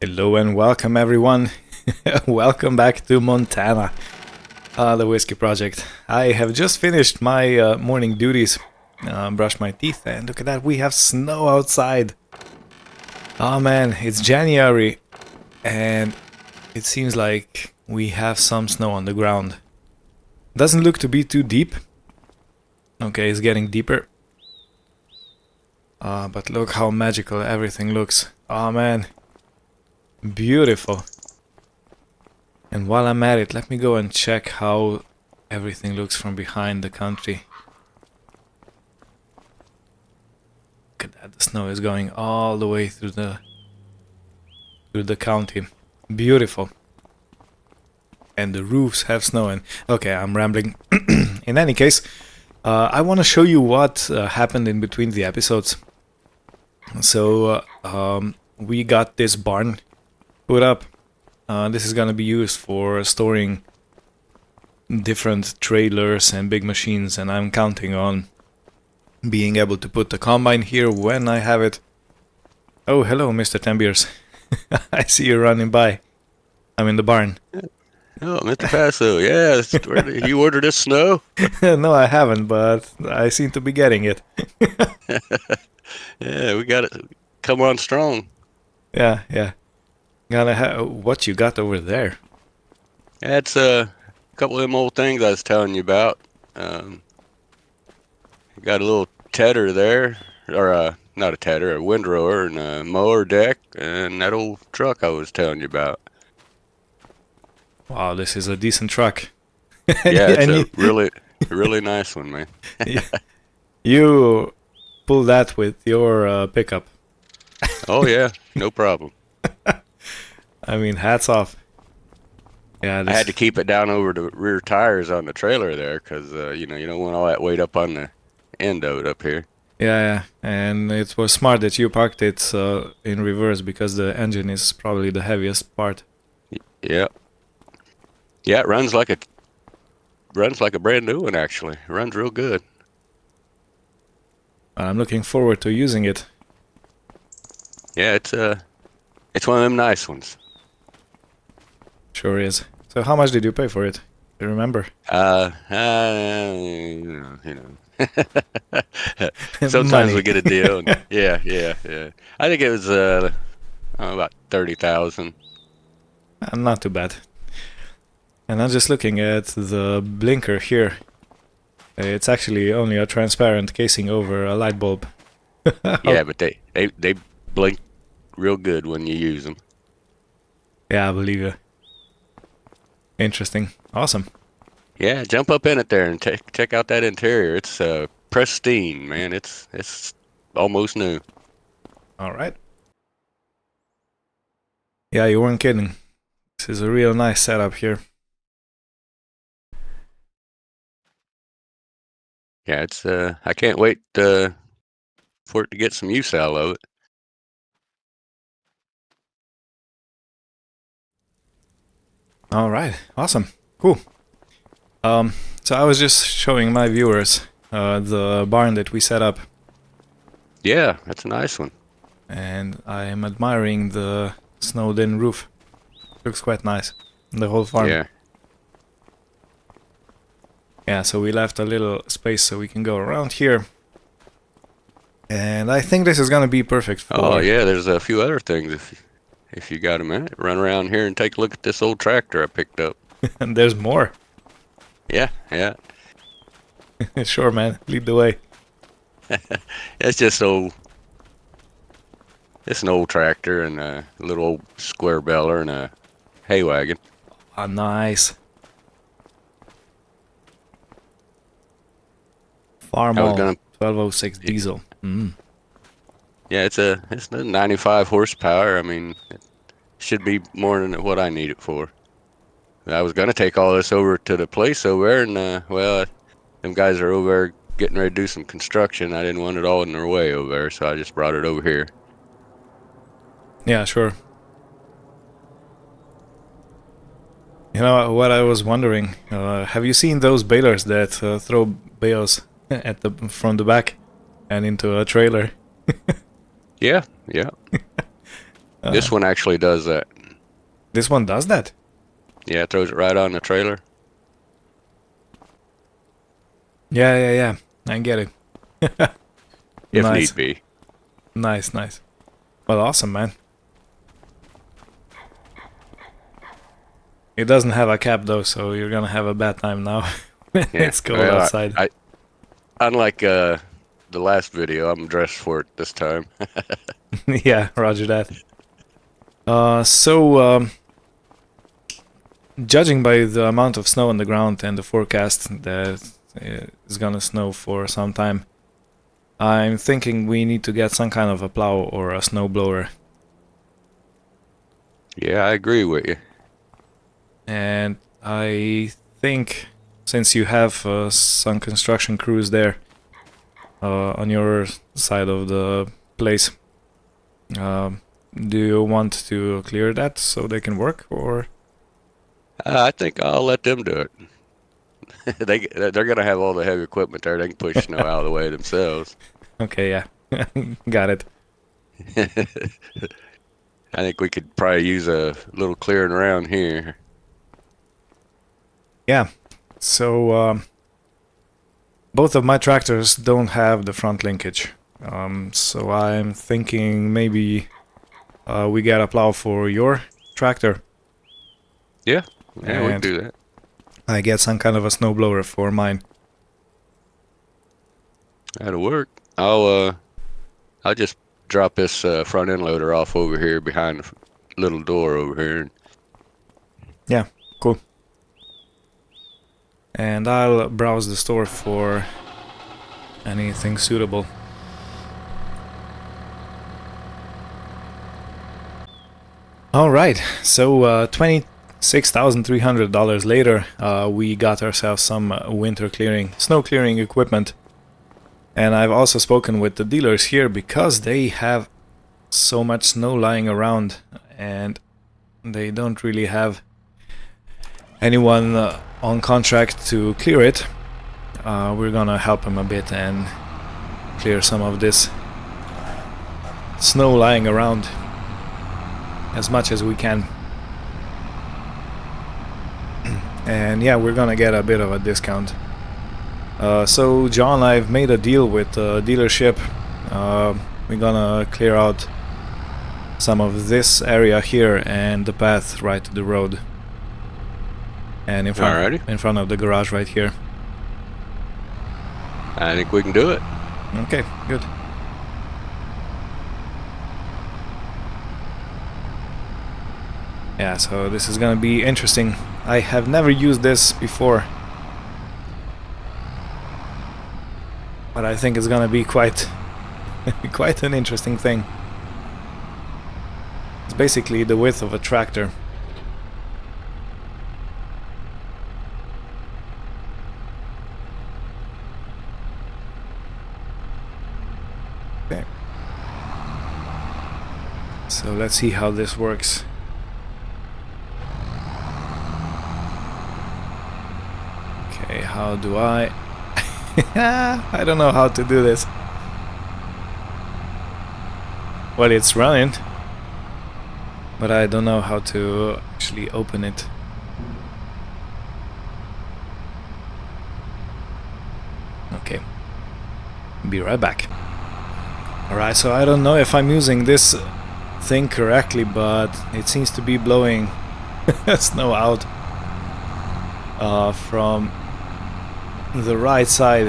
Hello and welcome everyone. Welcome back to Montana, the Whiskey Project. I have just finished my morning duties, brushed my teeth, and look at that, we have snow outside. Oh man, it's January, and it seems like we have some snow on the ground. Doesn't look to be too deep. Okay, it's getting deeper. But look how magical everything looks. Oh man. Beautiful. And while I'm at it, let me go and check how everything looks from behind the country. Look at that, the snow is going all the way through the county. Beautiful. And the roofs have snow in. Okay, I'm rambling. In any case, I want to show you what happened in between the episodes. So, we got this barn put up. This is gonna be used for storing different trailers and big machines, and I'm counting on being able to put the combine here when I have it. Oh, hello, Mr. Tembiers. I see you running by. I'm in the barn. Oh, Mr. Paso, yeah, you ordered this snow? No, I haven't, but I seem to be getting it. Yeah, we got it. Come on strong. Yeah. Gotta have what you got over there. That's a couple of them old things I was telling you about. Got a little tedder there, or not a tedder, a windrower and a mower deck, and that old truck I was telling you about. Wow, this is a decent truck. Yeah, it's And a really nice one, man. you pull that with your pickup. Oh yeah, no problem. I mean, hats off. Yeah, I had to keep it down over the rear tires on the trailer there, 'cause you don't want all that weight up on the end of it up here. Yeah, and it was smart that you parked it in reverse because the engine is probably the heaviest part. Yeah. Yeah, it runs like a brand new one actually. It runs real good. I'm looking forward to using it. Yeah, it's one of them nice ones. Sure is. So how much did you pay for it? Do you remember? You know. Sometimes Money. we get a deal. And, yeah. I think it was about 30,000. Not too bad. And I'm just looking at the blinker here. It's actually only a transparent casing over a light bulb. Yeah, but they blink real good when you use them. Yeah, I believe you. Interesting. Awesome. Yeah, jump up in it there and check out that interior. It's pristine, man. It's almost new. All right. Yeah, you weren't kidding. This is a real nice setup here. Yeah, it's I can't wait for it to get some use out of it. All right. Awesome. Cool. So I was just showing my viewers the barn that we set up, Yeah, that's a nice one. and I am admiring the snowed-in roof. Looks quite nice. The whole farm. Yeah. Yeah, so we left a little space so we can go around here. And I think this is gonna be perfect for... Oh yeah, there's a few other things if you got a minute. Run around here and take a look at this old tractor I picked up. And there's more. Yeah. Sure, man. Lead the way. It's just old. It's an old tractor and a little old square beller and a hay wagon. Ah, nice. Farm I was all gonna. 1206 diesel. Yeah, it's a 95 horsepower. I mean, it should be more than what I need it for. I was gonna take all this over to the place over there, and well, them guys are over there getting ready to do some construction. I didn't want it all in their way over there, so I just brought it over here. Yeah, sure. You know what I was wondering? Have you seen those balers that throw bales at from the back and into a trailer? Yeah. This one actually does that. This one does that? Yeah, it throws it right on the trailer. Yeah, yeah, yeah. I get it. If Nice, need be. nice, nice. Well, awesome, man. It doesn't have a cap though, so you're gonna have a bad time now. Yeah. It's cold Well, outside. I unlike the last video, I'm dressed for it this time. Yeah, roger that. So, judging by the amount of snow on the ground and the forecast that it's gonna snow for some time, I'm thinking we need to get some kind of a plow or a snow blower. Yeah, I agree with you. And I think since you have some construction crews there on your side of the place, do you want to clear that so they can work, or? I think I'll let them do it. They're gonna have all the heavy equipment there. They can push snow out of the way themselves. Okay, yeah, got it. I think we could probably use a little clearing around here. Yeah, so both of my tractors don't have the front linkage, so I'm thinking maybe we get a plow for your tractor. Yeah, we can And do that. I get some kind of a snowblower for mine. That'll work. I'll just drop this front end loader off over here behind the little door over here. Yeah, cool. And I'll browse the store for anything suitable. Alright, so $26,300 later, we got ourselves some winter clearing, snow clearing equipment. And I've also spoken with the dealers here because they have so much snow lying around and they don't really have anyone on contract to clear it. We're gonna help them a bit and clear some of this snow lying around as much as we can. And yeah, we're gonna get a bit of a discount. So John, I've made a deal with the dealership. We're gonna clear out some of this area here and the path right to the road. And in front of the garage right here. I think we can do it. Okay, good. Yeah, so this is gonna be interesting. I have never used this before, but I think it's gonna be quite quite an interesting thing. It's basically the width of a tractor. Okay. So let's see how this works. Okay, how do I... I don't know how to do this. Well, it's running, but I don't know how to actually open it. Okay, be right back. Alright, so I don't know if I'm using this thing correctly, but it seems to be blowing snow out from the right side,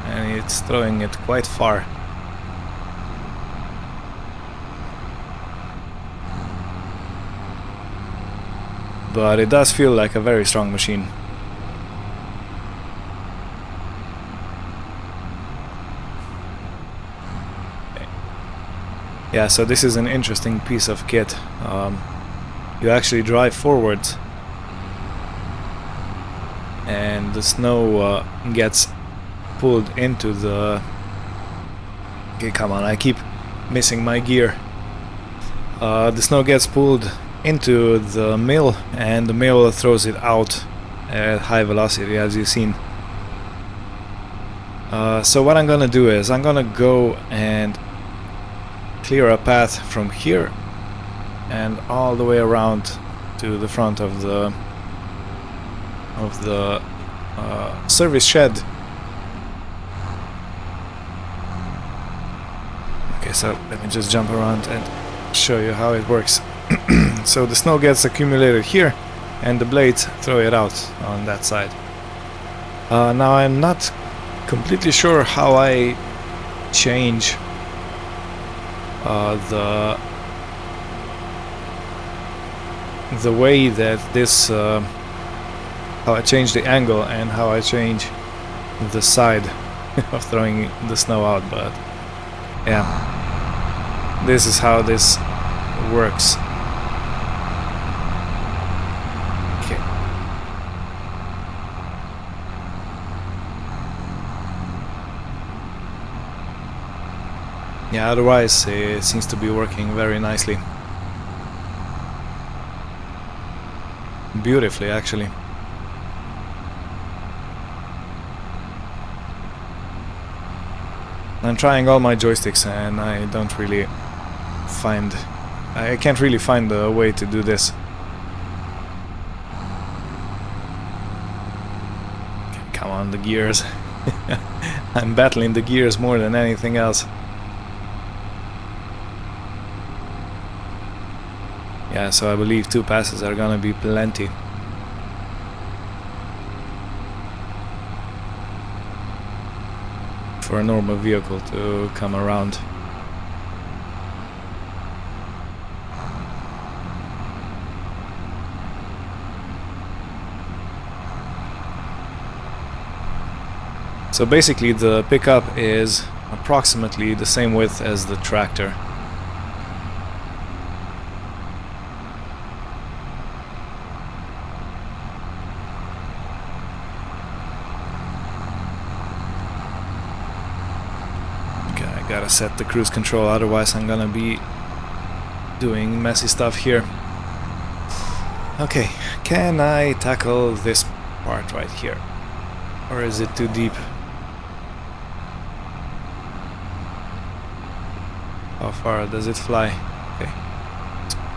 and it's throwing it quite far. But it does feel like a very strong machine. Okay. Yeah, so this is an interesting piece of kit. You actually drive forwards and the snow gets pulled into the... Okay, come on, I keep missing my gear. The snow gets pulled into the mill and the mill throws it out at high velocity, as you've seen. So what I'm gonna do is I'm gonna go and clear a path from here and all the way around to the front of the service shed. Okay, so let me just jump around and show you how it works. So the snow gets accumulated here, and the blades throw it out on that side. Now I'm not completely sure how I change the way that this how I change the angle and how I change the side of throwing the snow out, but yeah, this is how this works. Okay. Yeah, otherwise it seems to be working very nicely. Beautifully, actually. I'm trying all my joysticks and I don't really find... I can't really find a way to do this. Come on, the gears. I'm battling the gears more than anything else. Yeah, so I believe 2 passes are gonna be plenty. For a normal vehicle to come around. So basically the pickup is approximately the same width as the tractor. Gotta set the cruise control, otherwise I'm gonna be doing messy stuff here. Okay, can I tackle this part right here? Or is it too deep? How far does it fly? Okay.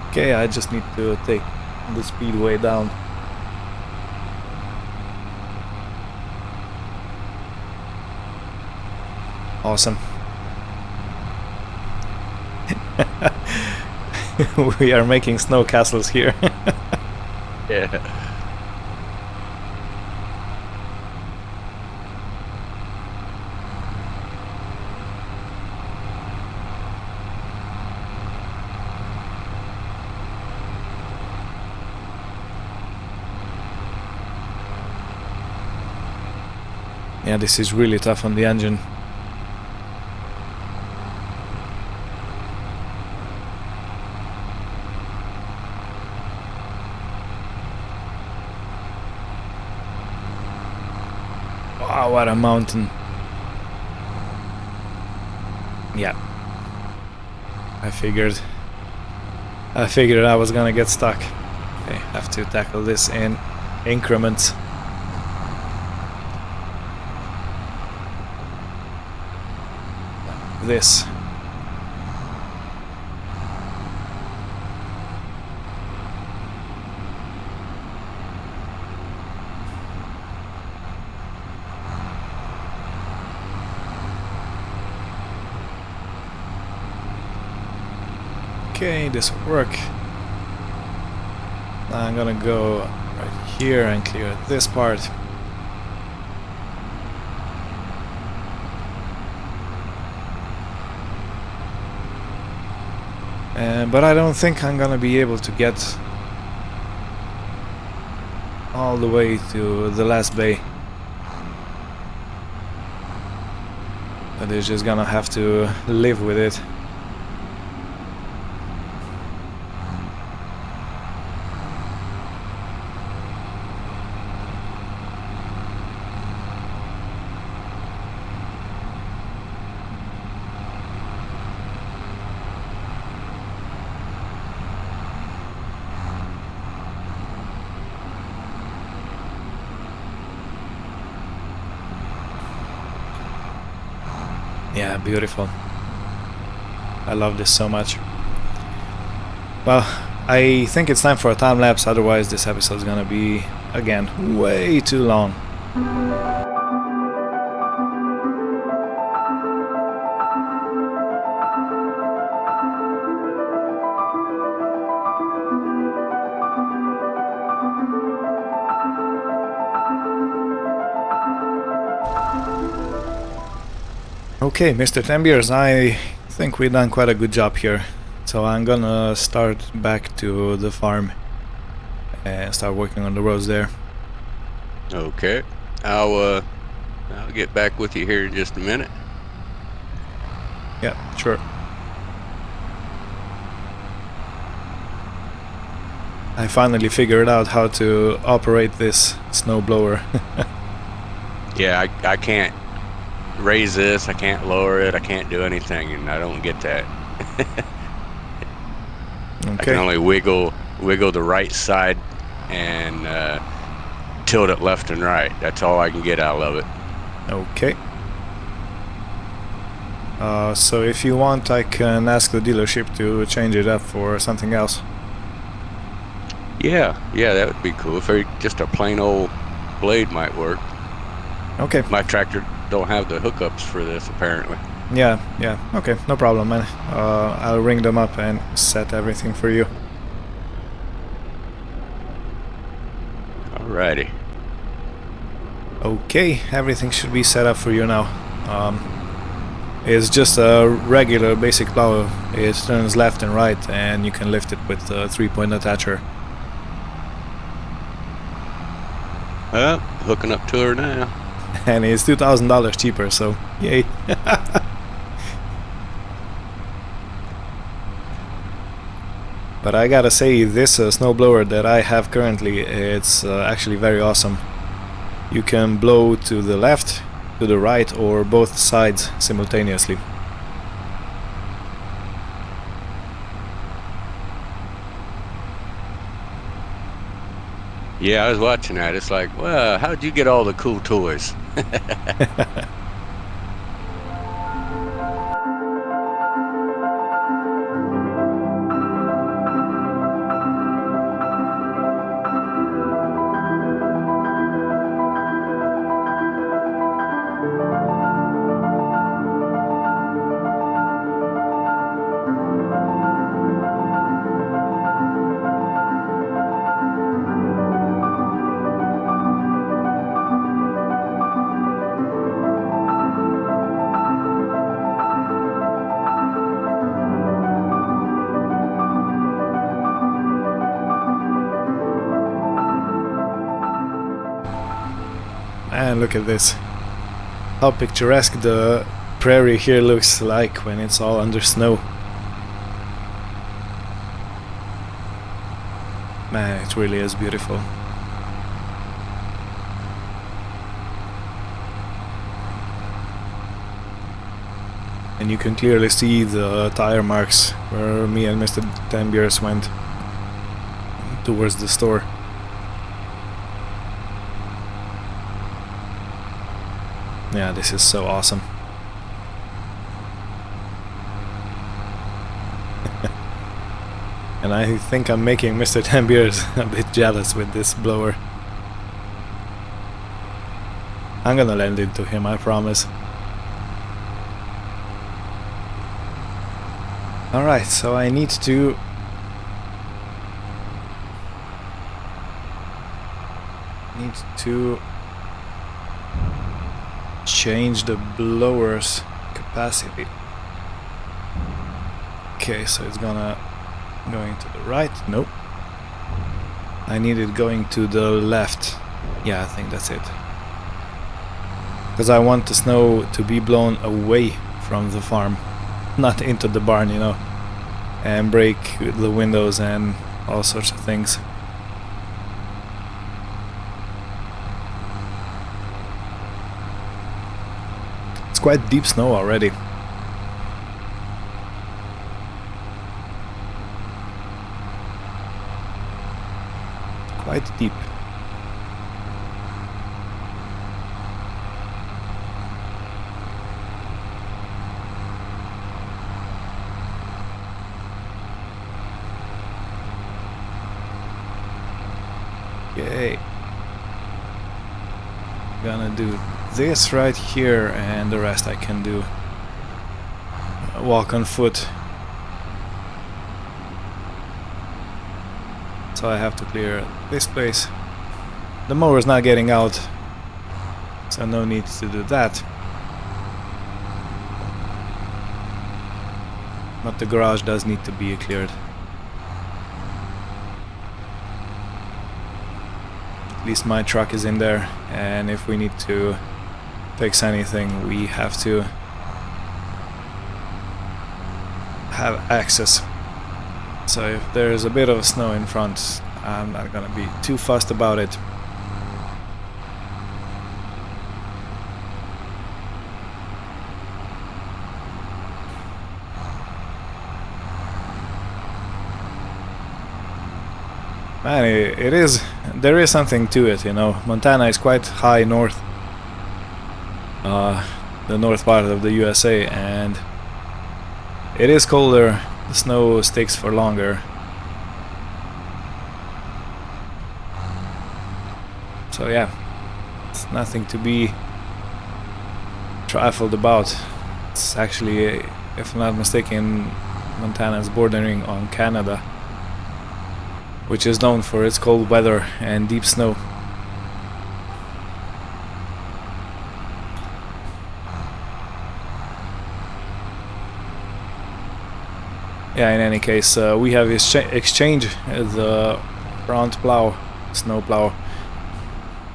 Okay, I just need to take the speed way down. Awesome. We are making snow castles here. Yeah. Yeah, this is really tough on the engine. Wow, what a mountain. Yeah. I figured I was gonna get stuck. Okay, have to tackle this in increments. This. Okay, this will work. Now I'm gonna go right here and clear this part. But I don't think I'm gonna be able to get all the way to the last bay. But they're just gonna have to live with it. Yeah, beautiful. I love this so much. Well, I think it's time for a time lapse, otherwise this episode's gonna be, again, way too long. Okay, Mr. Tembiers, I think we've done quite a good job here. So I'm gonna start back to the farm and start working on the roads there. Okay. I'll get back with you here in just a minute. Yeah, sure. I finally figured out how to operate this snowblower. Yeah, I can't raise this, I can't lower it, I can't do anything, and I don't get that. I can Okay. only wiggle the right side and tilt it left and right. That's all I can get out of it. Okay. So if you want, I can ask the dealership to change it up for something else. Yeah, that would be cool. If just a plain old blade might work. Okay. My tractor don't have the hookups for this, apparently. Yeah. Okay, no problem, man. I'll ring them up and set everything for you. Alrighty. Okay, everything should be set up for you now. It's just a regular basic plow. It turns left and right, and you can lift it with a 3-point attacher. Hooking up to her now. And it's $2,000 cheaper, so yay. But I gotta say, this snowblower that I have currently, it's actually very awesome. You can blow to the left, to the right, or both sides simultaneously. Yeah, I was watching that. It's like, well, how'd you get all the cool toys? And look at this. How picturesque the prairie here looks like when it's all under snow. Man, it really is beautiful. And you can clearly see the tire marks where me and Mr. Tembiers went towards the store. Yeah, this is so awesome. And I think I'm making Mr. Tembiers a bit jealous with this blower. I'm gonna lend it to him, I promise. Alright, so I need to change the blower's capacity. Okay, so it's going to the right. Nope. I need it going to the left. Yeah, I think that's it. Because I want the snow to be blown away from the farm, not into the barn, you know, and break the windows and all sorts of things. It's quite deep snow already. Quite deep. Okay. Gonna do this right here, and the rest I can do. Walk on foot. So I have to clear this place. The mower is not getting out, so no need to do that. But the garage does need to be cleared. At least my truck is in there, and if we need to fix anything, we have to have access. So if there's a bit of snow in front, I'm not gonna be too fussed about it. Man, there is something to it, you know. Montana is quite high north, the north part of the USA, and it is colder. The snow sticks for longer. So yeah, it's nothing to be trifled about. It's actually, if I'm not mistaken, Montana is bordering on Canada, which is known for its cold weather and deep snow. Yeah, in any case, we have exchanged the front plow, snow plow,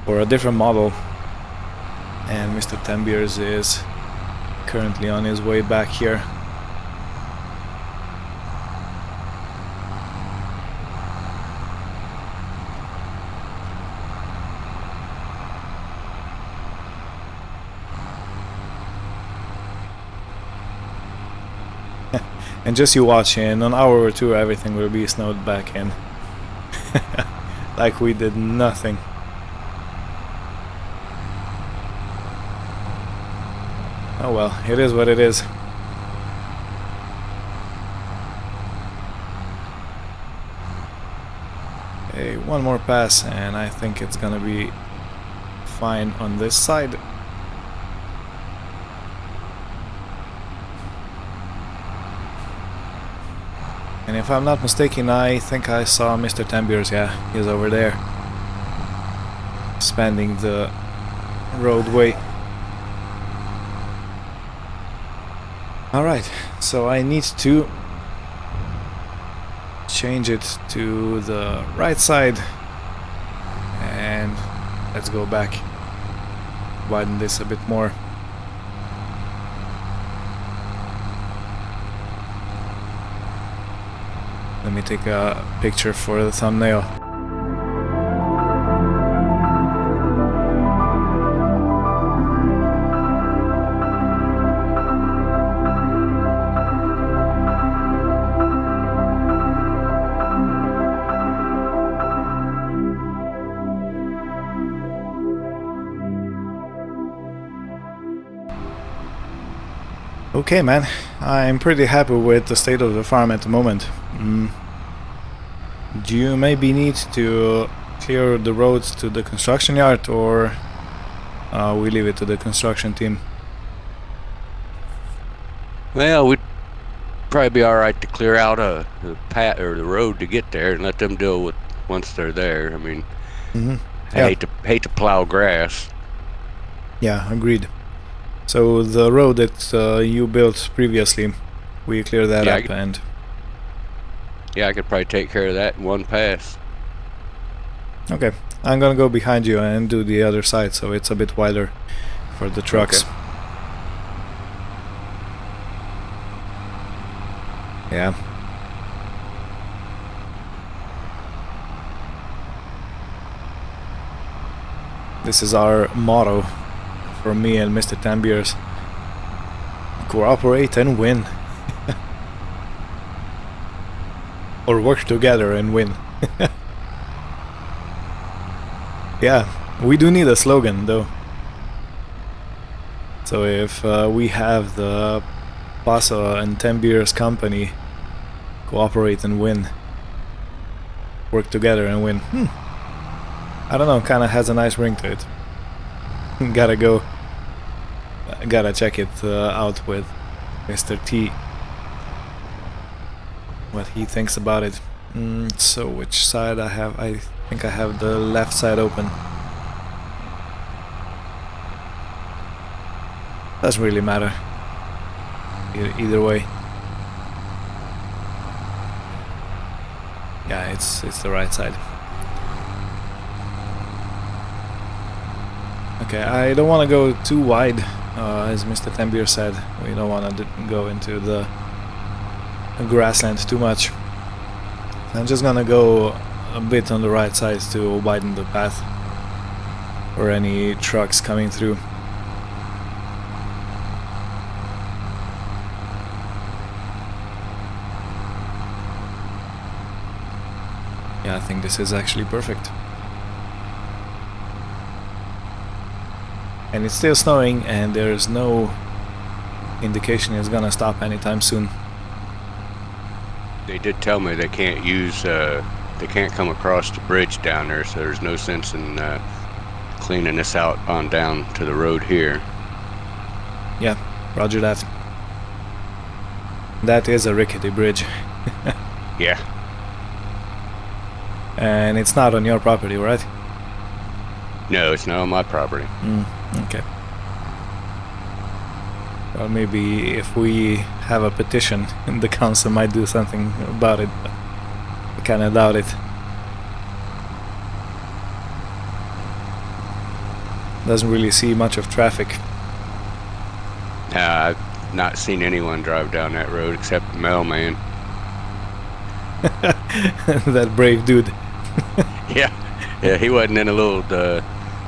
for a different model, and Mr. Tembiers is currently on his way back here. And just you watch, in an hour or two everything will be snowed back in. Like we did nothing. Oh well, it is what it is. Okay, one more pass and I think it's gonna be fine on this side. And if I'm not mistaken, I think I saw Mr. Tembiers, yeah, he's over there, spanning the roadway. Alright, so I need to change it to the right side, and let's go back, widen this a bit more. Let me take a picture for the thumbnail. Okay, man, I'm pretty happy with the state of the farm at the moment. Do you maybe need to clear the roads to the construction yard, or we leave it to the construction team? Well, we'd probably be all right to clear out the the road to get there and let them deal with once they're there. I mean, I hate to plow grass. Yeah, agreed. So the road that you built previously, we clear that up, and yeah, I could probably take care of that in one pass. okay, I'm gonna go behind you and do the other side, so it's a bit wider for the trucks. Okay. Yeah. This is our motto for me and Mr. Tembiers. Cooperate and win. Or work together and win. Yeah, we do need a slogan though. So if we have the Paso and Tembiers company, cooperate and win. Work together and win. I don't know, kind of has a nice ring to it. Gotta check it out with Mr. T. What he thinks about it. So which side I have? I think I have the left side open. Doesn't really matter. Either way. Yeah, it's the right side. Okay, I don't want to go too wide, as Mr. Tembier said. We don't want to go into the grassland too much. I'm just gonna go a bit on the right side to widen the path for any trucks coming through. Yeah, I think this is actually perfect. And it's still snowing, and there's no indication it's gonna stop anytime soon. They did tell me they can't use, they can't come across the bridge down there, so there's no sense in cleaning this out on down to the road here. Yeah, roger that. That is a rickety bridge. Yeah. And it's not on your property, right? No, it's not on my property. Okay. Well, maybe if we have a petition, the council might do something about it, but I kinda doubt it. Doesn't really see much of traffic. I've not seen anyone drive down that road except the mailman. That brave dude. Yeah, he wasn't in a little,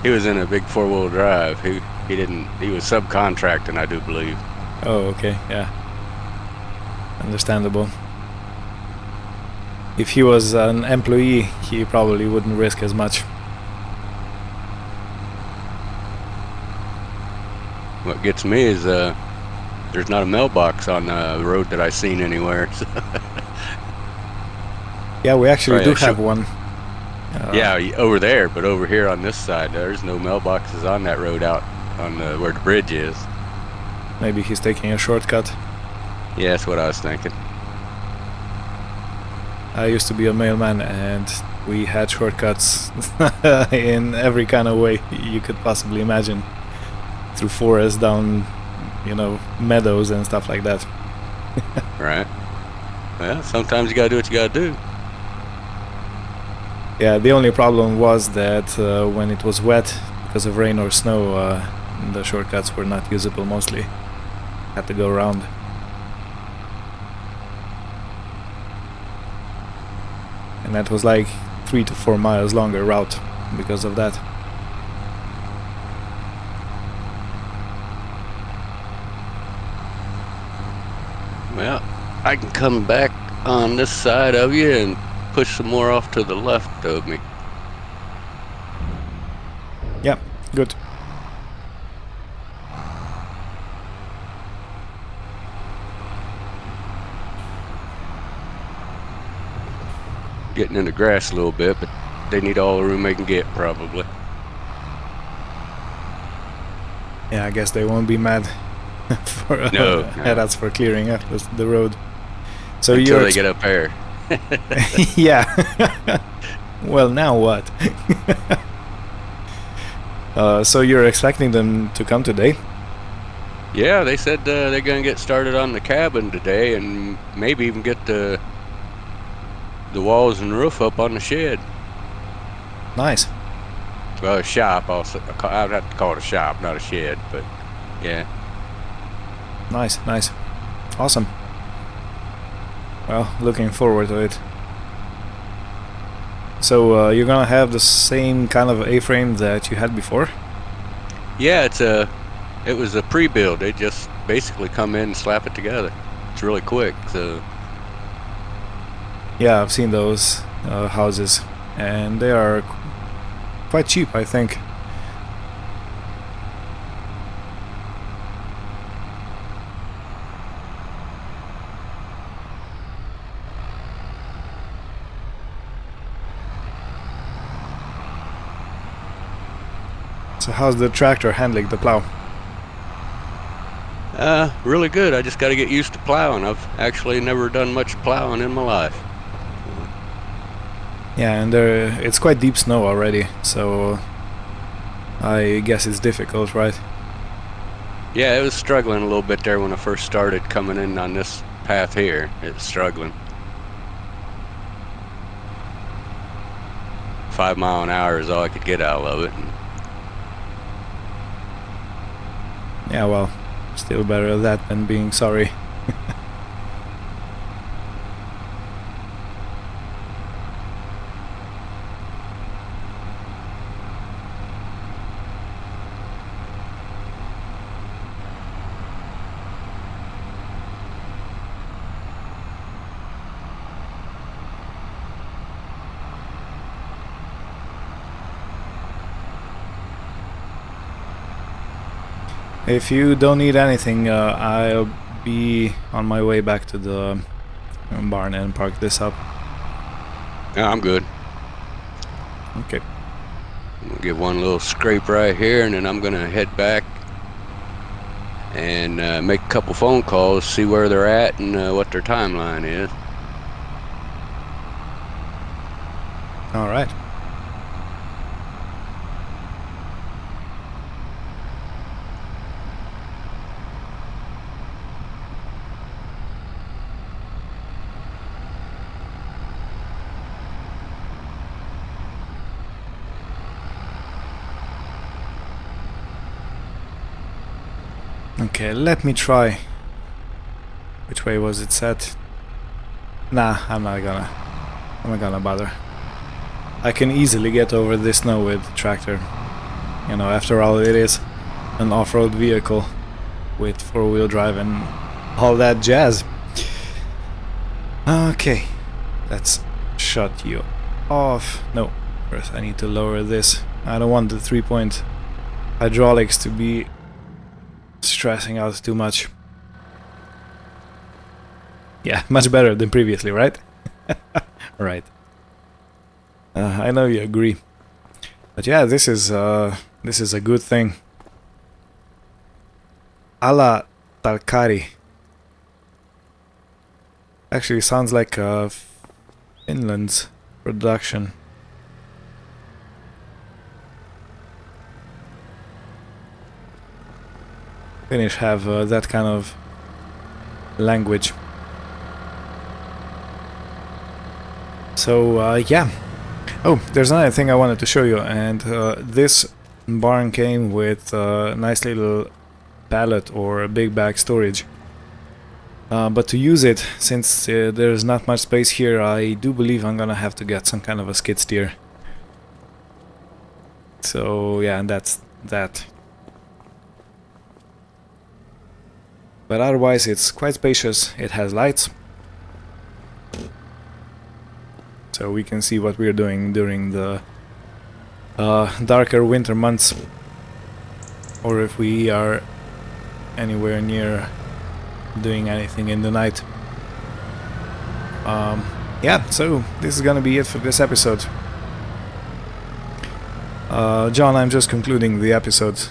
he was in a big four-wheel drive. He was subcontracting, I do believe. Oh, okay, yeah. Understandable. If he was an employee, he probably wouldn't risk as much. What gets me is there's not a mailbox on the road that I've seen anywhere. Yeah, we actually Right, do have one. Yeah, over there, but over here on this side, there's no mailboxes on that road out on where the bridge is. Maybe he's taking a shortcut. Yeah, that's what I was thinking. I used to be a mailman, and we had shortcuts in every kind of way you could possibly imagine. Through forests, down, meadows and stuff like that. Right. Well, sometimes you gotta do what you gotta do. Yeah, the only problem was that when it was wet, because of rain or snow, the shortcuts were not usable mostly. Had to go around. And that was like 3 to 4 miles longer route because of that. Well, I can come back on this side of you and push some more off to the left of me. Yeah, good. Getting in the grass a little bit, but they need all the room they can get, probably. Yeah, I guess they won't be mad for No. at us for clearing up the road. So Until you're they get up there. yeah. Well, now what? So you're expecting them to come today? Yeah, they said they're gonna get started on the cabin today, and maybe even get the walls and roof up on the shed. Nice. Well, a shop. I'd have to call it a shop, not a shed, but yeah. Nice. Awesome. Well, looking forward to it. So you're gonna have the same kind of A-frame that you had before? Yeah, it was a pre-build. They just basically come in and slap it together. It's really quick. So Yeah, I've seen those houses, and they are quite cheap, I think. So how's the tractor handling the plow? Really good. I just got to get used to plowing. I've actually never done much plowing in my life. Yeah, and it's quite deep snow already, so I guess it's difficult, right? Yeah, it was struggling a little bit there when I first started coming in on this path here. It was struggling. 5 mile an hour is all I could get out of it. Yeah, well, still better that than being sorry. If you don't need anything, I'll be on my way back to the barn and park this up. Yeah, I'm good. Okay. I'm gonna give one little scrape right here, and then I'm gonna head back and make a couple phone calls, see where they're at and what their timeline is. All right. Okay, let me try. Which way was it set? Nah, I'm not gonna bother. I can easily get over this snow with the tractor. You know, after all, it is an off-road vehicle with four-wheel drive and all that jazz. Okay, let's shut you off. No, first I need to lower this. I don't want the 3-point hydraulics to be stressing out too much. Yeah, much better than previously, right? Right. I know you agree. But yeah, this is a good thing. Alla Talkari. Actually sounds like Finland's production. Finnish have that kind of language. So yeah. Oh, there's another thing I wanted to show you, and this barn came with a nice little pallet or a big bag storage. But to use it, since there's not much space here, I do believe I'm gonna have to get some kind of a skid steer. So yeah, and that's that. But otherwise it's quite spacious, it has lights. So we can see what we're doing during the darker winter months. Or if we are anywhere near doing anything in the night. Yeah, so this is gonna be it for this episode. John, I'm just concluding the episode.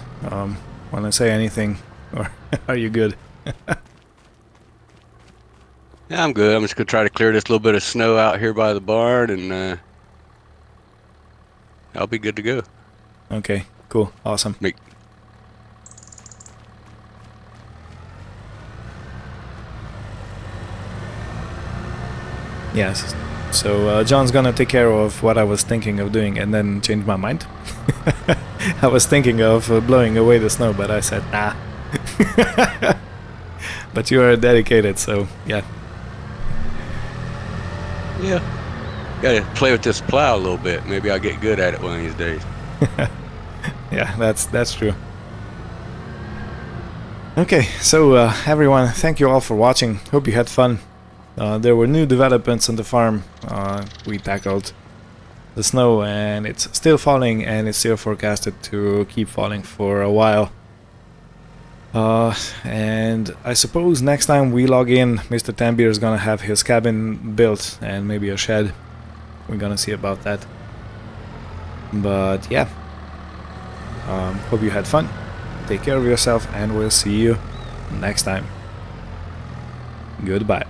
Wanna say anything? Or are you good? Yeah, I'm good. I'm just gonna try to clear this little bit of snow out here by the barn, and I'll be good to go. Okay, cool, awesome. Yes, so John's gonna take care of what I was thinking of doing and then change my mind. I was thinking of blowing away the snow, but I said nah. But you are dedicated, so yeah. Yeah. Gotta play with this plow a little bit. Maybe I'll get good at it one of these days. Yeah, that's true. Okay, so everyone, thank you all for watching. Hope you had fun. There were new developments on the farm. We tackled the snow, and it's still falling, and it's still forecasted to keep falling for a while. And I suppose next time we log in, Mr. Tambier is gonna have his cabin built and maybe a shed. We're gonna see about that. But yeah, Hope you had fun. Take care of yourself, and we'll see you next time. Goodbye.